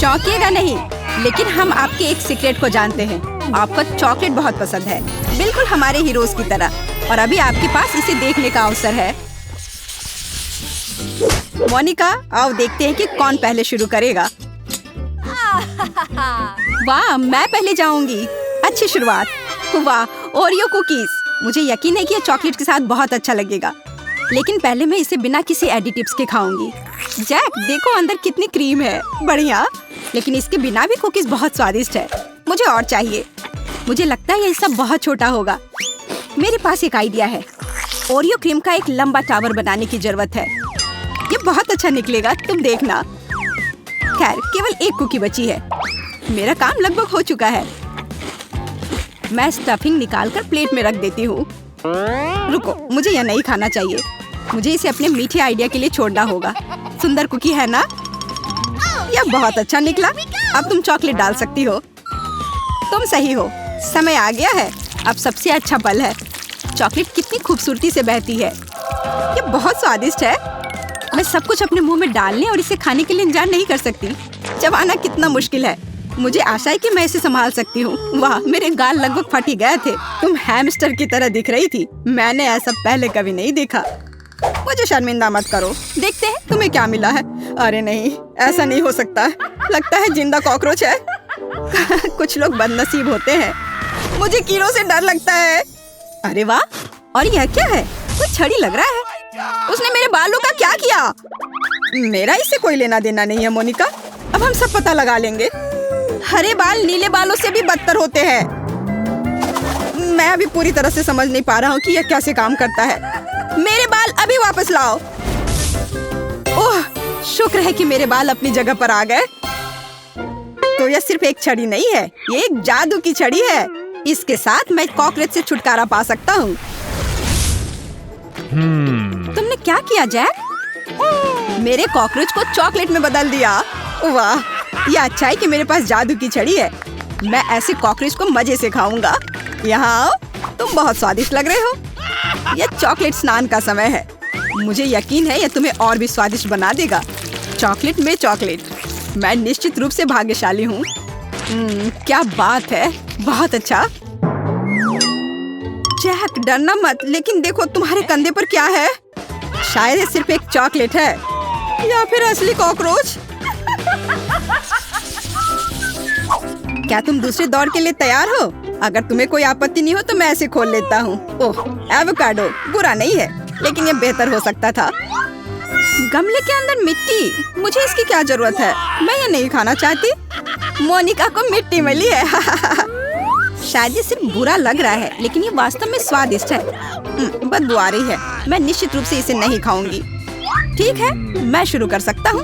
चौंकिएगा नहीं, लेकिन हम आपके एक सीक्रेट को जानते हैं। आपको चॉकलेट बहुत पसंद है, बिल्कुल हमारे हीरोज की तरह। और अभी आपके पास इसे देखने का अवसर है। मोनिका, आओ देखते हैं कि कौन पहले शुरू करेगा। वाह, मैं पहले जाऊंगी। अच्छी शुरुआत। वाह, ओरियो कुकीज। मुझे यकीन है कि ये चॉकलेट के साथ बहुत अच्छा लगेगा, लेकिन पहले मैं इसे बिना किसी एडिटिव्स के खाऊंगी। जैक, देखो अंदर कितनी क्रीम है। बढ़िया, लेकिन इसके बिना भी कुकीज बहुत स्वादिष्ट है। मुझे और चाहिए। मुझे लगता है ये सब बहुत छोटा होगा। मेरे पास एक आइडिया है। ओरियो क्रीम का एक लंबा टावर बनाने की जरूरत है। ये बहुत अच्छा निकलेगा, तुम देखना। खैर, केवल एक कुकी बची है। मेरा काम लगभग हो चुका है। मैं स्टफिंग निकालकर प्लेट में रख देती हूँ। रुको, मुझे यह नहीं खाना चाहिए। मुझे इसे अपने मीठे आइडिया के लिए छोड़ना होगा। सुंदर कुकी है ना? यह बहुत अच्छा निकला। अब तुम चॉकलेट डाल सकती हो। तुम सही हो। समय आ गया है। अब सबसे अच्छा पल है। चॉकलेट कितनी खूबसूरती से बहती है। ये बहुत स्वादिष्ट है। मैं सब कुछ अपने मुंह में डालने और इसे खाने के लिए इंतजार नहीं कर सकती। चबाना कितना मुश्किल है। मुझे आशा है कि मैं इसे संभाल सकती हूँ। वाह, मेरे गाल लगभग फट ही गए थे। तुम हैमस्टर की तरह दिख रही थी। मैंने ऐसा पहले कभी नहीं देखा। मुझे शर्मिंदा मत करो। देखते हैं तुम्हें क्या मिला है। अरे नहीं, ऐसा नहीं हो सकता। लगता है जिंदा कॉकरोच है। कुछ लोग बदनसीब होते हैं। मुझे कीड़ों से डर लगता है। अरे वाह, और यह क्या है? कुछ छड़ी लग रहा है। उसने मेरे बालों का क्या किया? मेरा इससे कोई लेना देना नहीं है मोनिका। अब हम सब पता लगा लेंगे। हरे बाल नीले बालों से भी बदतर होते हैं। मैं अभी पूरी तरह से समझ नहीं पा रहा हूँ कि यह कैसे काम करता है। मेरे बाल अभी वापस लाओ। ओह, शुक्र है कि मेरे बाल अपनी जगह पर आ गए। तो यह सिर्फ एक छड़ी नहीं है, ये एक जादू की छड़ी है। इसके साथ मैं कॉकरोच से छुटकारा पा सकता हूँ। तुमने क्या किया जैक? मेरे कॉकरोच को चॉकलेट में बदल दिया। वाह, यह अच्छा है कि मेरे पास जादू की छड़ी है। मैं ऐसे कॉकरोच को मजे से खाऊंगा। यहाँ आओ, तुम बहुत स्वादिष्ट लग रहे हो। यह चॉकलेट स्नान का समय है। मुझे यकीन है यह तुम्हें और भी स्वादिष्ट बना देगा। चॉकलेट में चॉकलेट। मैं निश्चित रूप से भाग्यशाली हूँ। क्या बात है, बहुत अच्छा। जैक, डरना मत, लेकिन देखो तुम्हारे कंधे पर क्या है। शायद ये सिर्फ एक चॉकलेट है या फिर असली कॉकरोच। क्या तुम दूसरे दौर के लिए तैयार हो? अगर तुम्हें कोई आपत्ति नहीं हो तो मैं ऐसे खोल लेता हूँ। ओह, एवोकाडो बुरा नहीं है, लेकिन ये बेहतर हो सकता था। गमले के अंदर मिट्टी, मुझे इसकी क्या जरूरत है? मैं ये नहीं खाना चाहती। मोनिका को मिट्टी मिली है। शायद ये सिर्फ बुरा लग रहा है, लेकिन ये वास्तव में स्वादिष्ट है। बदबू आ रही है। मैं निश्चित रूप से इसे नहीं खाऊंगी। ठीक है, मैं शुरू कर सकता हूँ।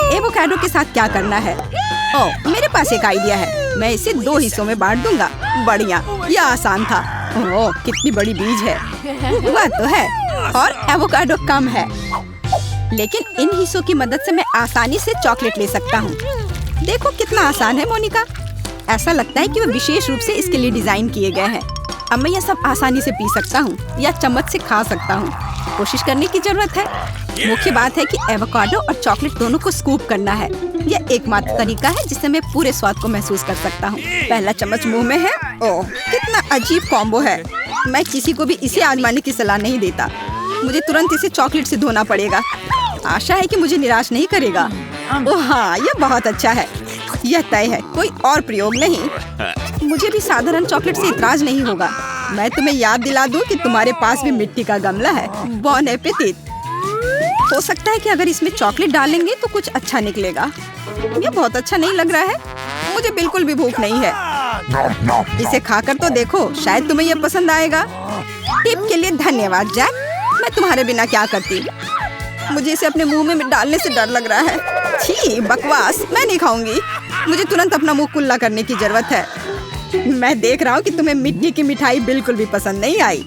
एवोकाडो के साथ क्या करना है? ओह, मेरे पास एक आइडिया है। मैं इसे 2 हिस्सों में बांट दूंगा। बढ़िया, यह आसान था। ओह, कितनी बड़ी बीज है। वह तो है, और एवोकाडो कम है, लेकिन इन हिस्सों की मदद से मैं आसानी से चॉकलेट ले सकता हूँ। देखो कितना आसान है मोनिका। ऐसा लगता है कि वह विशेष रूप से इसके लिए डिजाइन किए गए हैं। अब मैं यह सब आसानी से पी सकता हूँ या चम्मच से खा सकता हूँ। कोशिश करने की जरूरत है। मुख्य बात है कि एवोकाडो और चॉकलेट दोनों को स्कूप करना है। यह एकमात्र तरीका है जिससे मैं पूरे स्वाद को महसूस कर सकता हूँ। पहला चम्मच मुंह में है। ओह, कितना अजीब कॉम्बो है। मैं किसी को भी इसे आजमाने की सलाह नहीं देता। मुझे तुरंत इसे चॉकलेट से धोना पड़ेगा। आशा है कि मुझे निराश नहीं करेगा। ओह हाँ, यह बहुत अच्छा है। यह तय है, कोई और प्रयोग नहीं। मुझे भी साधारण चॉकलेट से इतराज नहीं होगा। मैं तुम्हें याद दिला दूं कि तुम्हारे पास भी मिट्टी का गमला है। बॉन एपेटिट। हो सकता है कि अगर इसमें चॉकलेट डालेंगे तो कुछ अच्छा निकलेगा। ये बहुत अच्छा नहीं लग रहा है। मुझे बिल्कुल भी भूख नहीं है। इसे खाकर तो देखो, शायद तुम्हें यह पसंद आएगा। टिप के लिए धन्यवाद जैक। मैं तुम्हारे बिना क्या करती। मुझे इसे अपने मुंह में डालने से डर लग रहा है। छी, बकवास, मैं नहीं खाऊंगी। मुझे तुरंत अपना मुंह कुल्ला करने की जरूरत है। मैं देख रहा हूँ कि तुम्हें मिट्टी की मिठाई बिल्कुल भी पसंद नहीं आई।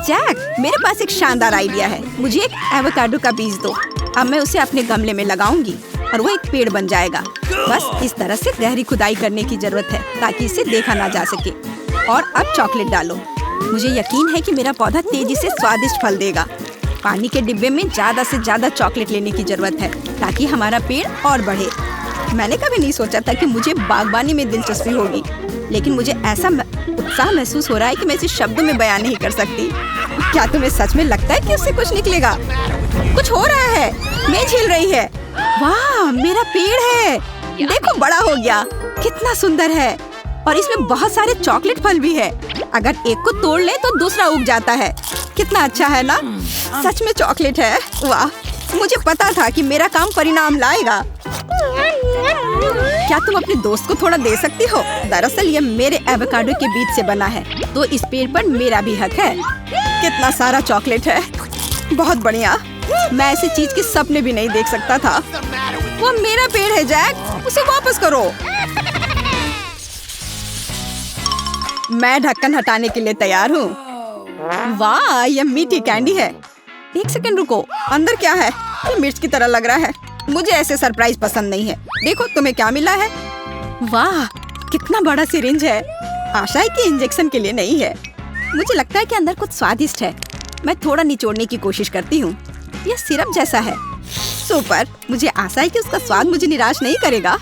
जैक, मेरे पास एक शानदार आइडिया है। मुझे एक एवोकाडो का बीज दो। अब मैं उसे अपने गमले में लगाऊंगी और वो एक पेड़ बन जाएगा। बस इस तरह से गहरी खुदाई करने की जरूरत है ताकि इसे देखा ना जा सके। और अब चॉकलेट डालो। मुझे यकीन है कि मेरा पौधा तेजी से स्वादिष्ट फल देगा। पानी के डिब्बे में ज्यादा से ज्यादा चॉकलेट लेने की जरूरत है ताकि हमारा पेड़ और बढ़े। मैंने कभी नहीं सोचा था कि मुझे बागबानी में दिलचस्पी होगी, लेकिन मुझे ऐसा उत्साह महसूस हो रहा है कि मैं इसे शब्दों में बयान नहीं कर सकती। क्या तुम्हें सच में लगता है कि उससे कुछ निकलेगा? कुछ हो रहा है, मेज हिल रही है। वाह, मेरा पेड़ है, देखो बड़ा हो गया, कितना सुंदर है। और इसमें बहुत सारे चॉकलेट फल भी है। अगर एक को तोड़ ले तो दूसरा उग जाता है। कितना अच्छा है ना? सच में चॉकलेट है। वाह, मुझे पता था कि मेरा काम परिणाम लाएगा। क्या तुम अपने दोस्त को थोड़ा दे सकती हो? दरअसल ये मेरे एवोकाडो के बीज से बना है, तो इस पेड़ पर मेरा भी हक है। कितना सारा चॉकलेट है, बहुत बढ़िया। मैं ऐसी चीज के सपने भी नहीं देख सकता था। वो मेरा पेड़ है जैक, उसे वापस करो। मैं ढक्कन हटाने के लिए तैयार हूँ। वाह, ये मीठी कैंडी है। एक सेकंड रुको, अंदर क्या है? ये मिर्च की तरह लग रहा है। मुझे ऐसे सरप्राइज पसंद नहीं है। देखो तुम्हें क्या मिला है। वाह, कितना बड़ा सिरिंज है। आशा है कि इंजेक्शन के लिए नहीं है। मुझे लगता है कि अंदर कुछ स्वादिष्ट है। मैं थोड़ा निचोड़ने की कोशिश करती हूँ। यह सिरप जैसा है। सुपर, मुझे आशा है कि उसका स्वाद मुझे निराश नहीं करेगा।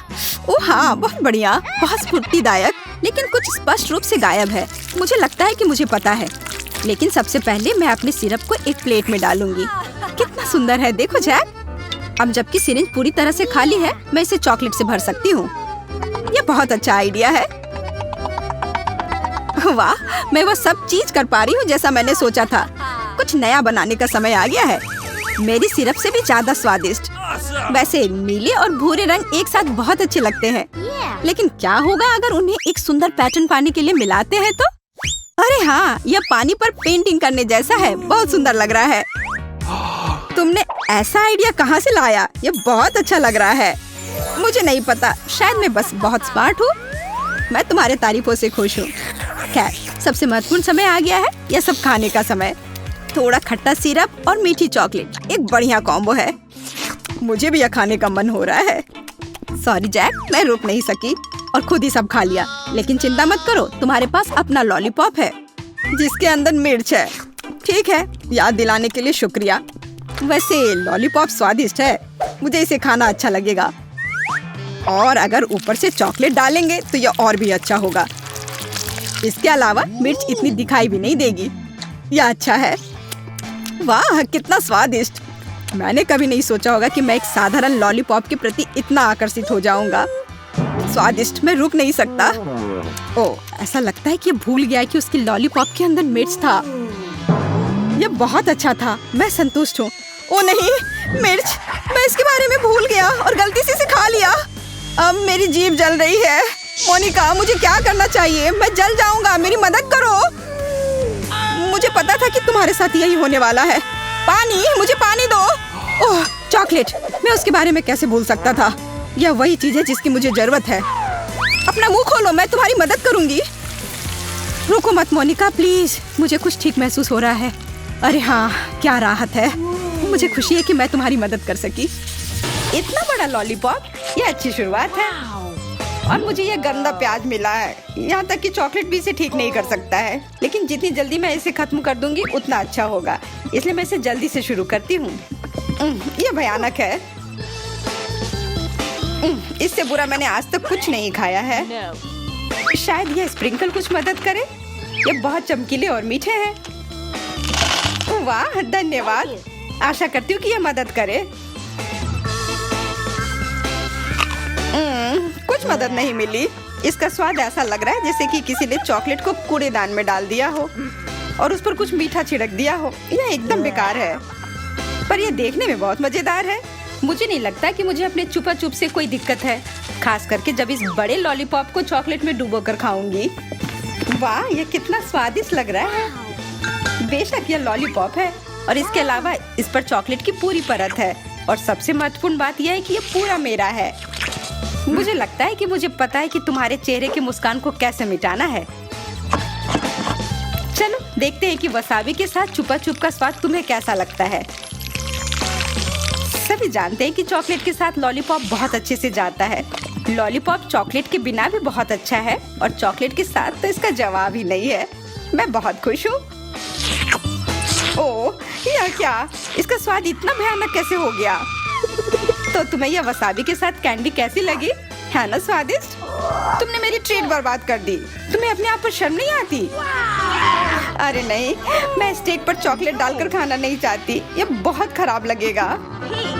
ओह हाँ, बहुत बढ़िया, बहुत स्फूर्तिदायक, लेकिन कुछ स्पष्ट रूप से गायब है। मुझे लगता है कि मुझे पता है, लेकिन सबसे पहले मैं अपने सिरप को एक प्लेट में डालूंगी। कितना सुंदर है, देखो जैक। अब जबकि सिरिंज पूरी तरह से खाली है, मैं इसे चॉकलेट से भर सकती हूँ। यह बहुत अच्छा आइडिया है। वाह, मैं वो सब चीज कर पा रही हूँ जैसा मैंने सोचा था। कुछ नया बनाने का समय आ गया है। मेरी सिरप से भी ज्यादा स्वादिष्ट। वैसे नीले और भूरे रंग एक साथ बहुत अच्छे लगते हैं, लेकिन क्या होगा अगर उन्हें एक सुंदर पैटर्न पाने के लिए मिलाते हैं तो? अरे हाँ, यह पानी पर पेंटिंग करने जैसा है। बहुत सुंदर लग रहा है। तुमने ऐसा आइडिया कहाँ से लाया? ये बहुत अच्छा लग रहा है। मुझे नहीं पता, शायद मैं बस बहुत स्मार्ट हूँ। मैं तुम्हारे तारीफों से खुश हूँ। खैर, सबसे महत्वपूर्ण समय आ गया है, यह सब खाने का समय। थोड़ा खट्टा सिरप और मीठी चॉकलेट, एक बढ़िया कॉम्बो है। मुझे भी यह खाने का मन हो रहा है। सॉरी जैक, मैं रुक नहीं सकी और खुद ही सब खा लिया। लेकिन चिंता मत करो, तुम्हारे पास अपना लॉलीपॉप है जिसके अंदर मिर्च है। ठीक है, याद दिलाने के लिए शुक्रिया। वैसे लॉलीपॉप स्वादिष्ट है, मुझे इसे खाना अच्छा लगेगा। और अगर ऊपर से चॉकलेट डालेंगे तो यह और भी अच्छा होगा। इसके अलावा मिर्च इतनी दिखाई भी नहीं देगी। यह अच्छा है। वाह, कितना स्वादिष्ट। मैंने कभी नहीं सोचा होगा कि मैं एक साधारण लॉलीपॉप के प्रति इतना आकर्षित हो जाऊंगा। स्वादिष्ट, मैं रुक नहीं सकता। ओह, ऐसा लगता है कि भूल गया कि उसके लॉलीपॉप के अंदर मिर्च था। यह बहुत अच्छा था, मैं संतुष्ट हूँ। ओ नहीं, मिर्च, मैं इसके बारे में भूल गया और गलती से इसे खा लिया। अब मेरी जीभ जल रही है। मोनिका, मुझे क्या करना चाहिए? मैं जल जाऊंगा, मेरी मदद करो। मुझे पता था कि तुम्हारे साथ यही होने वाला है। पानी, मुझे पानी दो। ओह, चॉकलेट, मैं उसके बारे में कैसे भूल सकता था? यह वही चीज है जिसकी मुझे जरूरत है। अपना मुंह खोलो, मैं तुम्हारी मदद करूंगी। रुको मत मोनिका, प्लीज, मुझे कुछ ठीक महसूस हो रहा है। अरे हाँ, क्या राहत है। मुझे खुशी है कि मैं तुम्हारी मदद कर सकी। इतना बड़ा लॉलीपॉप, यह अच्छी शुरुआत है। और मुझे यह गंदा प्याज मिला है। यहाँ तक कि चॉकलेट भी इसे ठीक नहीं कर सकता है। लेकिन जितनी जल्दी मैं इसे खत्म कर दूंगी उतना अच्छा होगा, इसलिए मैं इसे जल्दी से शुरू करती हूँ। यह भयानक है। इससे बुरा मैंने आज तक कुछ नहीं खाया है। शायद यह स्प्रिंकल कुछ मदद करे। ये बहुत चमकीले और मीठे हैं। वाह, धन्यवाद। आशा करती हूँ कि यह मदद करे। कुछ मदद नहीं मिली। इसका स्वाद ऐसा लग रहा है जैसे कि किसी ने चॉकलेट को कूड़ेदान में डाल दिया हो और उस पर कुछ मीठा छिड़क दिया हो। यह एकदम बेकार है, पर यह देखने में बहुत मजेदार है। मुझे नहीं लगता कि मुझे अपने चुपा चुप से कोई दिक्कत है, खास करके जब इस बड़े लॉलीपॉप को चॉकलेट में डुबोकर खाऊंगी। वाह, यह कितना स्वादिष्ट लग रहा है। बेशक यह लॉलीपॉप है और इसके अलावा इस पर चॉकलेट की पूरी परत है। और सबसे महत्वपूर्ण बात यह है कि यह पूरा मेरा है। मुझे लगता है कि मुझे पता है कि तुम्हारे चेहरे की मुस्कान को कैसे मिटाना है। चलो देखते हैं कि वसाबी के साथ चुपा चुप का स्वाद तुम्हें कैसा लगता है। सभी जानते हैं कि चॉकलेट के साथ लॉलीपॉप बहुत अच्छे से जाता है। लॉलीपॉप चॉकलेट के बिना भी बहुत अच्छा है और चॉकलेट के साथ तो इसका जवाब ही नहीं है। मैं बहुत खुश हूँ। ओह, यह क्या? इसका स्वाद इतना भयानक कैसे हो गया? तो तुम्हें यह वसाबी के साथ कैंडी कैसी लगी? है ना स्वादिष्ट? तुमने मेरी ट्रीट बर्बाद कर दी। तुम्हें अपने आप पर शर्म नहीं आती? अरे नहीं, मैं स्टेक पर चॉकलेट डालकर खाना नहीं चाहती, ये बहुत खराब लगेगा।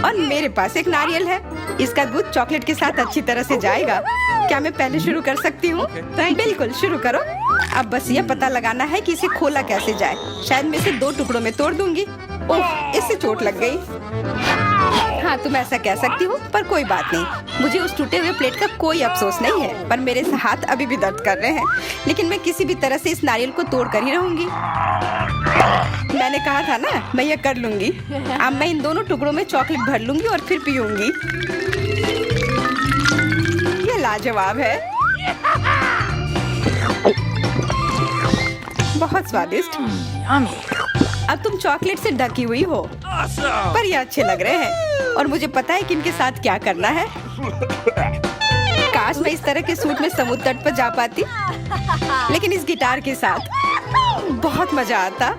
और मेरे पास एक नारियल है, इसका दूध चॉकलेट के साथ अच्छी तरह से जाएगा। क्या मैं पहले शुरू कर सकती हूँ? बिल्कुल, शुरू करो। अब बस ये पता लगाना है कि इसे खोला कैसे जाए। शायद मैं इसे 2 टुकड़ों में तोड़ दूंगी। ओह, इससे चोट लग गई। हाँ, तुम ऐसा कह सकती हो, पर कोई बात नहीं। मुझे उस टूटे हुए प्लेट का कोई अफसोस नहीं है, पर मेरे हाथ अभी भी दर्द कर रहे हैं। लेकिन मैं किसी भी तरह से इस नारियल को तोड़ कर ही रहूंगी। मैंने कहा था ना, मैं ये कर लूंगी। अब मैं इन दोनों टुकड़ों में चॉकलेट भर लूंगी और फिर पीऊंगी। ये लाजवाब है, बहुत स्वादिष्ट। अब तुम चॉकलेट से ढकी हुई हो, पर ये अच्छे लग रहे हैं और मुझे पता है कि इनके साथ क्या करना है। काश मैं इस तरह के सूट में समुद्र तट पर जा पाती, लेकिन इस गिटार के साथ बहुत मजा आता।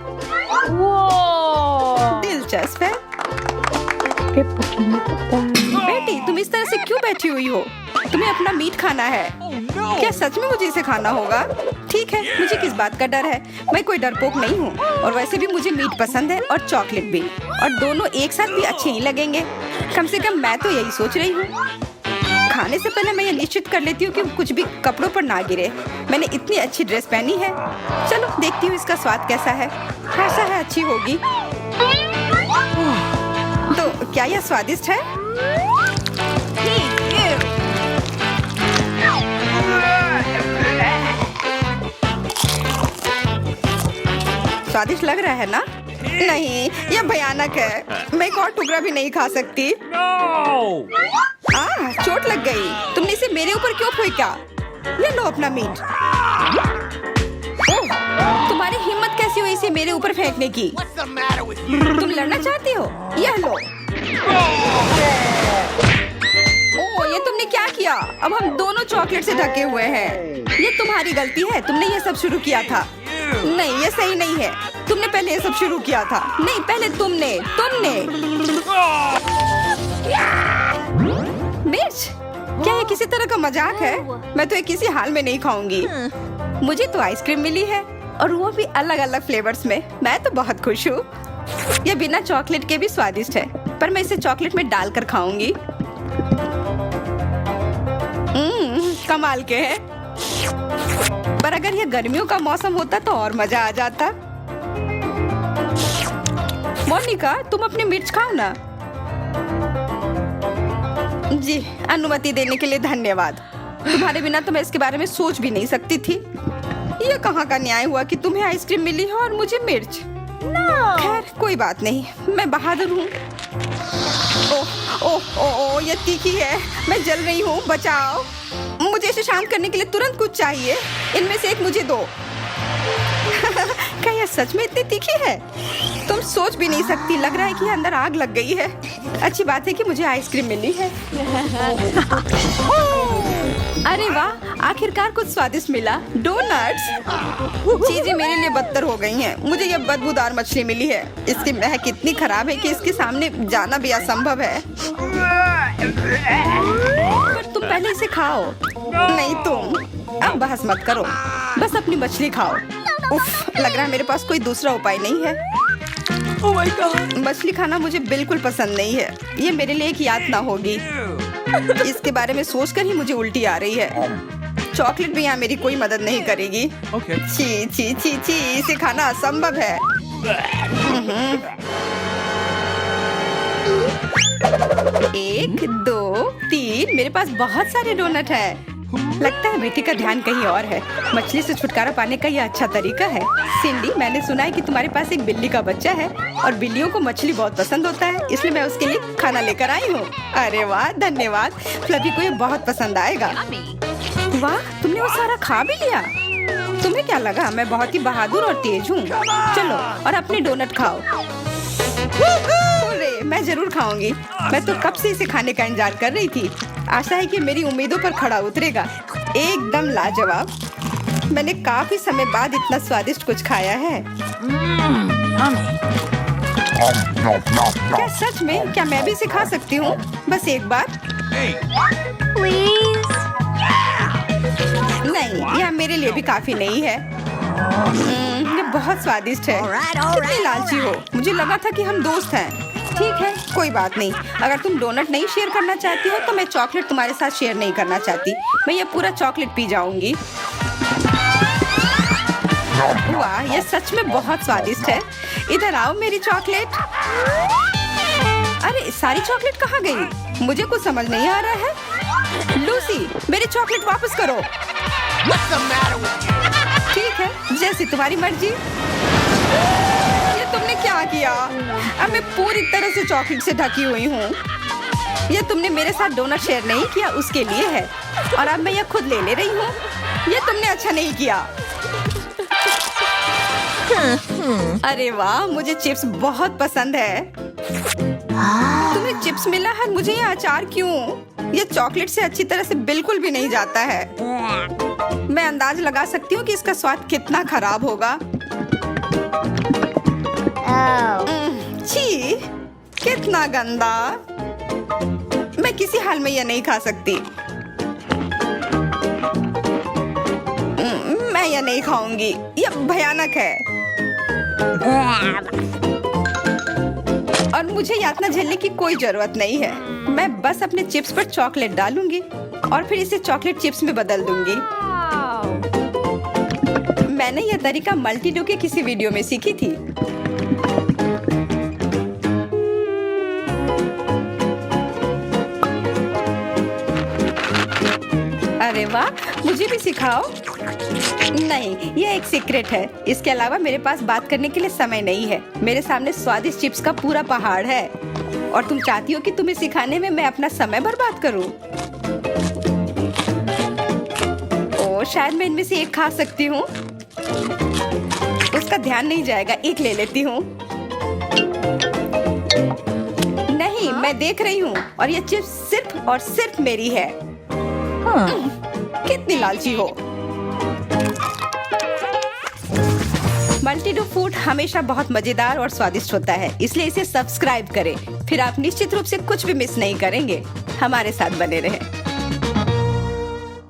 दिलचस्प है। बेटी, तुम इस तरह से क्यों बैठी हुई हो? तुम्हें अपना मीट खाना है। क्या सच में मुझे इसे खाना होगा? ठीक है, मुझे किस बात का डर है? मैं कोई डरपोक नहीं हूँ, और वैसे भी मुझे मीट पसंद है और चॉकलेट भी, और दोनों एक साथ भी अच्छे ही लगेंगे। कम से कम मैं तो यही सोच रही हूँ। खाने से पहले मैं ये निश्चित कर लेती हूँ कि कुछ भी कपड़ों पर ना गिरे। मैंने इतनी अच्छी ड्रेस पहनी है। चलो देखती हूँ इसका स्वाद कैसा है। ऐसा है, अच्छी होगी। तो क्या यह स्वादिष्ट है? स्वादिष्ट लग रहा है ना? नहीं, यह भयानक है। मैं एक और टुकड़ा भी नहीं खा सकती। चोट लग गई। तुमने इसे मेरे ऊपर क्यों फेंका? ये लो अपना मीट। ओह, तुम्हारी हिम्मत कैसी हुई इसे मेरे ऊपर फेंकने की? तुम लड़ना चाहती हो? यह लो। ओह, ये तुमने क्या किया? अब हम दोनों चॉकलेट से ढके हुए हैं। ये तुम्हारी गलती है, तुमने ये सब शुरू किया था। नहीं, ये सही नहीं है। तुमने पहले ये सब शुरू किया था। नहीं, पहले तुमने। मिर्च, क्या ये किसी तरह का मजाक है? मैं तो ये किसी हाल में नहीं खाऊंगी। मुझे तो आइसक्रीम मिली है, और वो भी अलग अलग फ्लेवर्स में। मैं तो बहुत खुश हूँ। ये बिना चॉकलेट के भी स्वादिष्ट है, पर मैं इसे चॉकलेट में डालकर खाऊंगी। कमाल के है। पर अगर यह गर्मियों का मौसम होता तो और मजा आ जाता। मोनिका, तुम अपनी मिर्च खाओ ना। जी, अनुमति देने के लिए धन्यवाद। तुम्हारे बिना तो मैं इसके बारे में सोच भी नहीं सकती थी। यह कहाँ का न्याय हुआ कि तुम्हें आइसक्रीम मिली है और मुझे मिर्च? खैर, कोई बात नहीं, मैं बहादुर हूँ। ओह ओह ओह, ये तीखी है। मैं जल रही हूँ, बचाओ। मुझे इसे शांत करने के लिए तुरंत कुछ चाहिए। इनमें से एक मुझे दो। क्या यह सच में इतनी तीखी है? तुम सोच भी नहीं सकती। लग रहा है कि अंदर आग लग गई है। अच्छी बात है कि मुझे आइसक्रीम मिली है। अरे वाह, आखिरकार कुछ स्वादिष्ट मिला। डोनट्स। चीजें मेरे लिए बदतर हो गई हैं। मुझे यह बदबूदार मछली मिली है। इसकी महक इतनी खराब है कि इसके सामने जाना भी असंभव है। पर तुम पहले इसे खाओ। नहीं, तुम अब बहस मत करो, बस अपनी मछली खाओ। उफ, लग रहा है मेरे पास कोई दूसरा उपाय नहीं है। Oh my God! मछली खाना मुझे बिल्कुल पसंद नहीं है। ये मेरे लिए एक यातना होगी। इसके बारे में सोचकर ही मुझे उल्टी आ रही है। चॉकलेट भी यहाँ मेरी कोई मदद नहीं करेगी। छी छी छी छी, इसे खाना असंभव है। 1 2 3, मेरे पास बहुत सारे डोनट हैं। लगता है बेटी का ध्यान कहीं और है। मछली से छुटकारा पाने का यह अच्छा तरीका है। सिंडी, मैंने सुना है कि तुम्हारे पास एक बिल्ली का बच्चा है और बिल्लियों को मछली बहुत पसंद होता है, इसलिए मैं उसके लिए खाना लेकर आई हूँ। अरे वाह, धन्यवाद। फ्लफी को ये बहुत पसंद आएगा। वाह, तुमने वो सारा खा भी लिया। तुम्हें क्या लगा मैं बहुत ही बहादुर और तेज हूँ? चलो और अपने डोनट खाओ। मैं जरूर खाऊंगी। मैं तो कब से इसे खाने का इंतजार कर रही थी। आशा है कि मेरी उम्मीदों पर खड़ा उतरेगा। एकदम लाजवाब। मैंने काफी समय बाद इतना स्वादिष्ट कुछ खाया है। क्या सच में? क्या मैं भी सिखा सकती हूँ? बस एक बार। नहीं, यह मेरे लिए भी काफी नहीं है। ये बहुत स्वादिष्ट है। कितनी लालची हो। मुझे लगा था कि हम दोस्त हैं। ठीक है, कोई बात नहीं। अगर तुम डोनट नहीं शेयर करना चाहती हो तो मैं चॉकलेट तुम्हारे साथ शेयर नहीं करना चाहती। मैं ये पूरा चॉकलेट पी जाऊंगी। वाह, ये सच में बहुत स्वादिष्ट है। इधर आओ मेरी चॉकलेट। अरे सारी चॉकलेट कहाँ गई? मुझे कुछ समझ नहीं आ रहा है। लूसी, मेरी चॉकलेट वापस करो। ठीक है, जैसी तुम्हारी मर्जी। ये तुमने क्या किया? अब मैं पूरी तरह से चॉकलेट से ढकी हुई हूँ। ये तुमने मेरे साथ डोनट शेयर नहीं किया, उसके लिए है। और अब मैं ये खुद ले रही हूँ। ये तुमने अच्छा नहीं किया। अरे वाह, मुझे चिप्स बहुत पसंद है। तुम्हें चिप्स मिला है, मुझे ये अचार क्यों? ये चॉकलेट से अच्छी तरह से बिल्कुल भी नहीं जाता है। मैं अंदाज लगा सकती हूँ कि इसका स्वाद कितना खराब होगा। छी, कितना गंदा। मैं किसी हाल में ये नहीं खा सकती। मैं ये नहीं खाऊंगी, ये भयानक है। और मुझे यातना झेलने की कोई जरूरत नहीं है। मैं बस अपने चिप्स पर चॉकलेट डालूंगी और फिर इसे चॉकलेट चिप्स में बदल दूंगी। मैंने यह तरीका मल्टी डो के किसी वीडियो में सीखी थी। अरे वाह, मुझे भी सिखाओ। नहीं, ये एक सीक्रेट है। इसके अलावा मेरे पास बात करने के लिए समय नहीं है। मेरे सामने स्वादिष्ट चिप्स का पूरा पहाड़ है और तुम चाहती हो कि तुम्हें सिखाने में मैं अपना समय बर्बाद करूं। ओ, शायद मैं इनमें से एक खा सकती हूँ। उसका ध्यान नहीं जाएगा, एक ले लेती हूँ। नहीं, मैं देख रही हूँ और ये चिप्स सिर्फ और सिर्फ मेरी है। कितनी लालची हो। मल्टीडो फूड हमेशा बहुत मजेदार और स्वादिष्ट होता है, इसलिए इसे सब्सक्राइब करें। फिर आप निश्चित रूप से कुछ भी मिस नहीं करेंगे। हमारे साथ बने रहें।